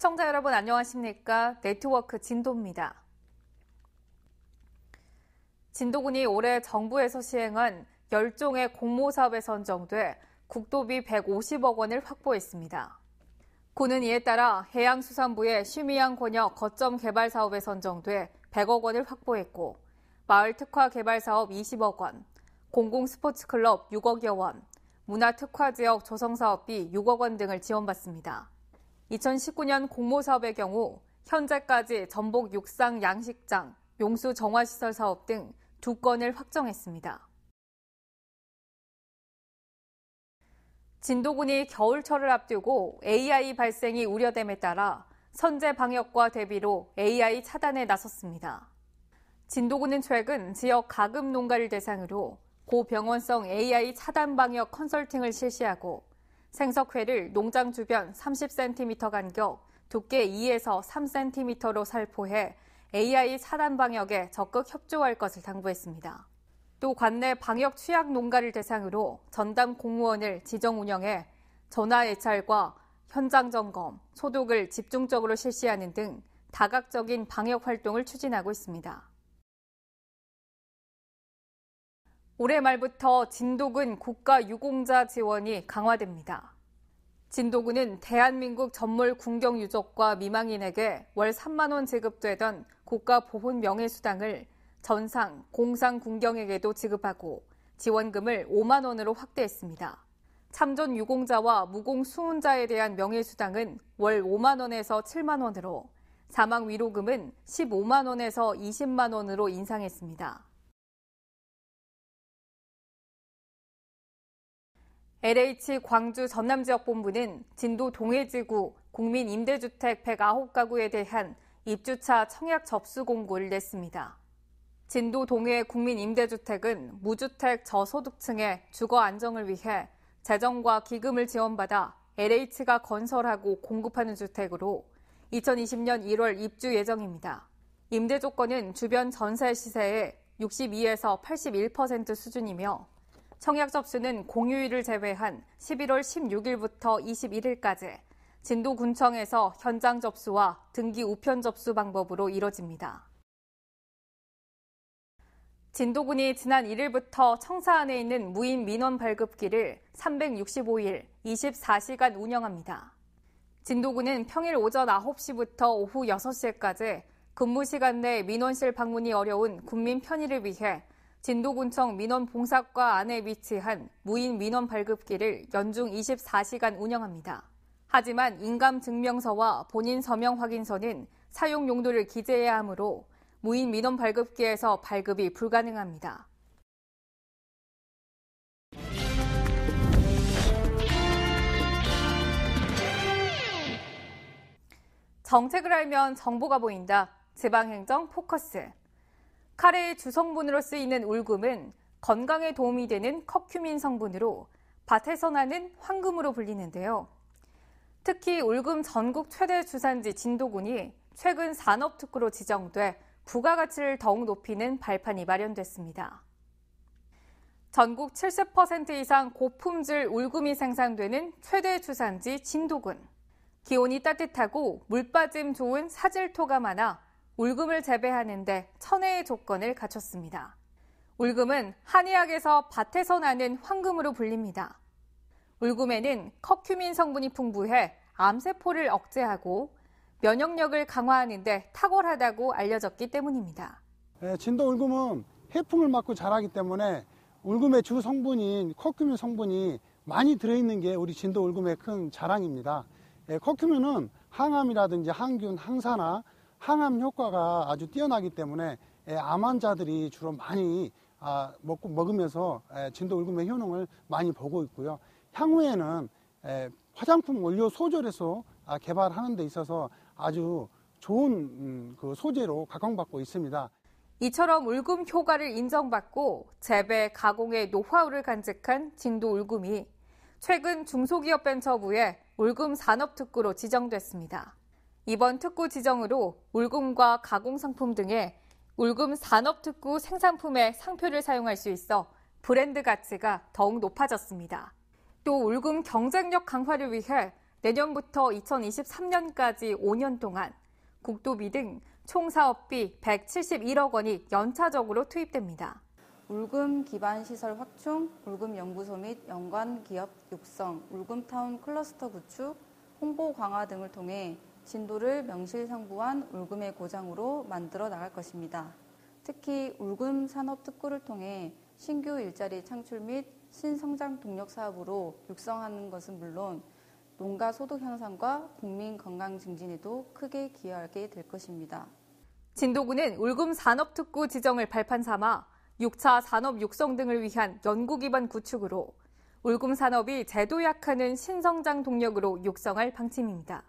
시청자 여러분 안녕하십니까? 네트워크 진도입니다. 진도군이 올해 정부에서 시행한 10종의 공모사업에 선정돼 국도비 150억 원을 확보했습니다. 군은 이에 따라 해양수산부의 쉬미양 권역 거점 개발 사업에 선정돼 100억 원을 확보했고 마을 특화 개발 사업 20억 원, 공공스포츠클럽 6억여 원, 문화특화지역 조성사업비 6억 원 등을 지원받습니다. 2019년 공모사업의 경우 현재까지 전복 육상 양식장, 용수 정화시설 사업 등 2건을 확정했습니다. 진도군이 겨울철을 앞두고 AI 발생이 우려됨에 따라 선제 방역과 대비로 AI 차단에 나섰습니다. 진도군은 최근 지역 가금 농가를 대상으로 고병원성 AI 차단 방역 컨설팅을 실시하고 생석회를 농장 주변 30cm 간격, 두께 2에서 3cm로 살포해 AI 차단 방역에 적극 협조할 것을 당부했습니다. 또 관내 방역 취약 농가를 대상으로 전담 공무원을 지정 운영해 전화 예찰과 현장 점검, 소독을 집중적으로 실시하는 등 다각적인 방역 활동을 추진하고 있습니다. 올해 말부터 진도군 국가유공자 지원이 강화됩니다. 진도군은 대한민국 전몰 군경 유족과 미망인에게 월 3만 원 지급되던 국가보훈 명예수당을 전상, 공상 군경에게도 지급하고 지원금을 5만 원으로 확대했습니다. 참전 유공자와 무공 수훈자에 대한 명예수당은 월 5만 원에서 7만 원으로, 사망 위로금은 15만 원에서 20만 원으로 인상했습니다. LH 광주 전남지역본부는 진도 동해지구 국민임대주택 109가구에 대한 입주차 청약 접수 공고를 냈습니다. 진도 동해 국민임대주택은 무주택 저소득층의 주거 안정을 위해 재정과 기금을 지원받아 LH가 건설하고 공급하는 주택으로 2020년 1월 입주 예정입니다. 임대 조건은 주변 전세 시세의 62에서 81% 수준이며 청약 접수는 공휴일을 제외한 11월 16일부터 21일까지 진도군청에서 현장 접수와 등기 우편 접수 방법으로 이뤄집니다. 진도군이 지난 1일부터 청사 안에 있는 무인 민원 발급기를 365일 24시간 운영합니다. 진도군은 평일 오전 9시부터 오후 6시까지 근무 시간 내 민원실 방문이 어려운 군민 편의를 위해 진도군청 민원봉사과 안에 위치한 무인 민원 발급기를 연중 24시간 운영합니다. 하지만 인감증명서와 본인 서명 확인서는 사용 용도를 기재해야 하므로 무인 민원 발급기에서 발급이 불가능합니다. 정책을 알면 정보가 보인다. 지방행정 포커스. 카레의 주성분으로 쓰이는 울금은 건강에 도움이 되는 커큐민 성분으로 밭에서 나는 황금으로 불리는데요. 특히 울금 전국 최대 주산지 진도군이 최근 산업특구로 지정돼 부가가치를 더욱 높이는 발판이 마련됐습니다. 전국 70% 이상 고품질 울금이 생산되는 최대 주산지 진도군. 기온이 따뜻하고 물빠짐 좋은 사질토가 많아 울금을 재배하는 데 천혜의 조건을 갖췄습니다. 울금은 한의학에서 밭에서 나는 황금으로 불립니다. 울금에는 커큐민 성분이 풍부해 암세포를 억제하고 면역력을 강화하는 데 탁월하다고 알려졌기 때문입니다. 진도 울금은 해풍을 맞고 자라기 때문에 울금의 주 성분인 커큐민 성분이 많이 들어있는 게 우리 진도 울금의 큰 자랑입니다. 커큐민은 항암이라든지 항균, 항산화, 항암 효과가 아주 뛰어나기 때문에 암 환자들이 주로 많이 먹으면서 진도 울금의 효능을 많이 보고 있고요. 향후에는 화장품 원료 소재로서 개발하는 데 있어서 아주 좋은 그 소재로 각광받고 있습니다. 이처럼 울금 효과를 인정받고 재배, 가공의 노하우를 간직한 진도 울금이 최근 중소기업벤처부의 울금 산업특구로 지정됐습니다. 이번 특구 지정으로 울금과 가공상품 등의 울금 산업특구 생산품의 상표를 사용할 수 있어 브랜드 가치가 더욱 높아졌습니다. 또 울금 경쟁력 강화를 위해 내년부터 2023년까지 5년 동안 국도비 등 총 사업비 171억 원이 연차적으로 투입됩니다. 울금 기반 시설 확충, 울금 연구소 및 연관 기업 육성, 울금타운 클러스터 구축, 홍보 강화 등을 통해 진도를 명실상부한 울금의 고장으로 만들어 나갈 것입니다. 특히 울금 산업 특구를 통해 신규 일자리 창출 및 신성장 동력 사업으로 육성하는 것은 물론 농가 소득 향상과 국민 건강 증진에도 크게 기여하게 될 것입니다. 진도군은 울금 산업특구 지정을 발판 삼아 6차 산업 육성 등을 위한 연구 기반 구축으로 울금 산업이 재도약하는 신성장 동력으로 육성할 방침입니다.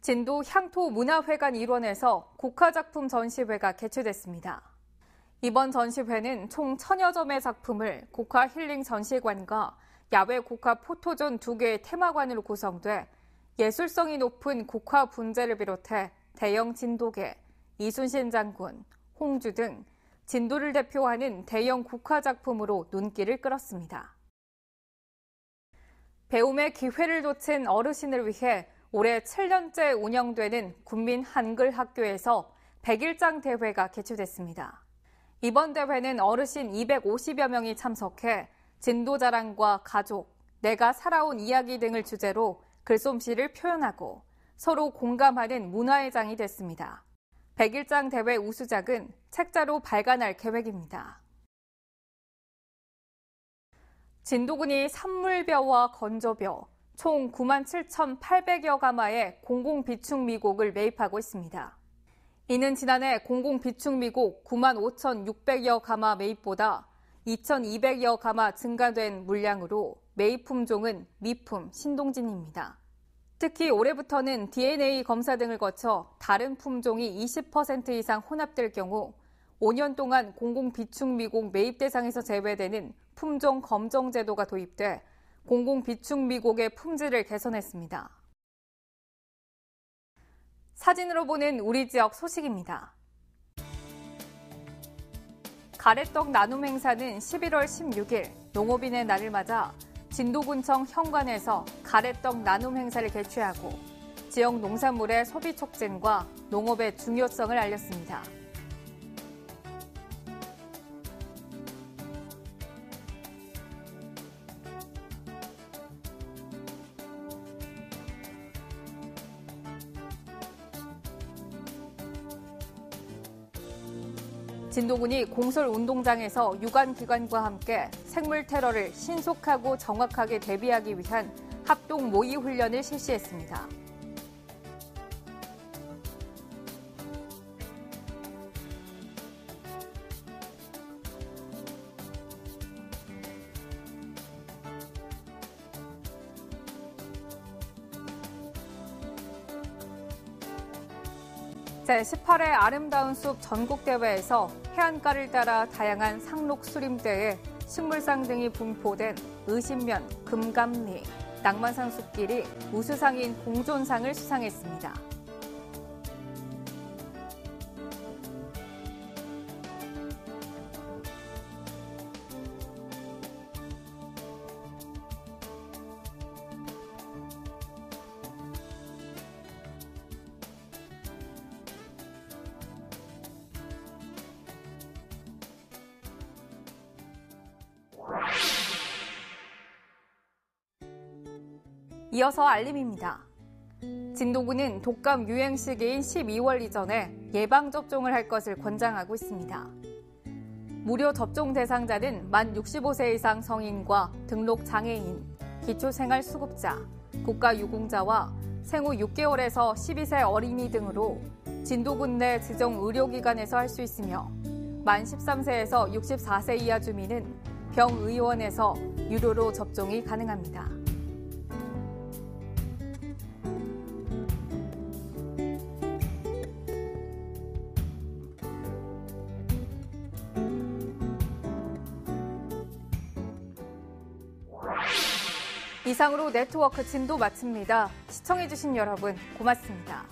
진도 향토문화회관 일원에서 국화작품 전시회가 개최됐습니다. 이번 전시회는 총 1000여 점의 작품을 국화 힐링 전시관과 야외 국화 포토존 2개의 테마관으로 구성돼 예술성이 높은 국화 분재를 비롯해 대형 진도계, 이순신 장군, 홍주 등 진도를 대표하는 대형 국화 작품으로 눈길을 끌었습니다. 배움의 기회를 놓친 어르신을 위해 올해 7년째 운영되는 국민 한글 학교에서 100일장 대회가 개최됐습니다. 이번 대회는 어르신 250여 명이 참석해 진도 자랑과 가족, 내가 살아온 이야기 등을 주제로 글솜씨를 표현하고 서로 공감하는 문화의 장이 됐습니다. 100일장 대회 우수작은 책자로 발간할 계획입니다. 진도군이 산물벼와 건조벼, 총 97,800여 가마의 공공비축미곡을 매입하고 있습니다. 이는 지난해 공공비축미곡 95,600여 가마 매입보다 2,200여 가마 증가된 물량으로 매입 품종은 미품, 신동진입니다. 특히 올해부터는 DNA 검사 등을 거쳐 다른 품종이 20% 이상 혼합될 경우 5년 동안 공공비축미곡 매입 대상에서 제외되는 품종 검정 제도가 도입돼 공공비축미곡의 품질을 개선했습니다. 사진으로 보는 우리 지역 소식입니다. 가래떡 나눔 행사는 11월 16일 농업인의 날을 맞아 진도군청 현관에서 가래떡 나눔 행사를 개최하고 지역 농산물의 소비 촉진과 농업의 중요성을 알렸습니다. 진도군이 공설운동장에서 유관기관과 함께 생물 테러를 신속하고 정확하게 대비하기 위한 합동 모의 훈련을 실시했습니다. 제18회 아름다운 숲 전국대회에서 해안가를 따라 다양한 상록 수림대에 식물상 등이 분포된 의신면, 금감리, 낭만산 숲길이 우수상인 공존상을 수상했습니다. 이어서 알림입니다. 진도군은 독감 유행 시기인 12월 이전에 예방접종을 할 것을 권장하고 있습니다. 무료 접종 대상자는 만 65세 이상 성인과 등록 장애인, 기초생활수급자, 국가유공자와 생후 6개월에서 12세 어린이 등으로 진도군 내 지정 의료기관에서 할 수 있으며 만 13세에서 64세 이하 주민은 병의원에서 유료로 접종이 가능합니다. 이상으로 네트워크 진도 마칩니다. 시청해주신 여러분 고맙습니다.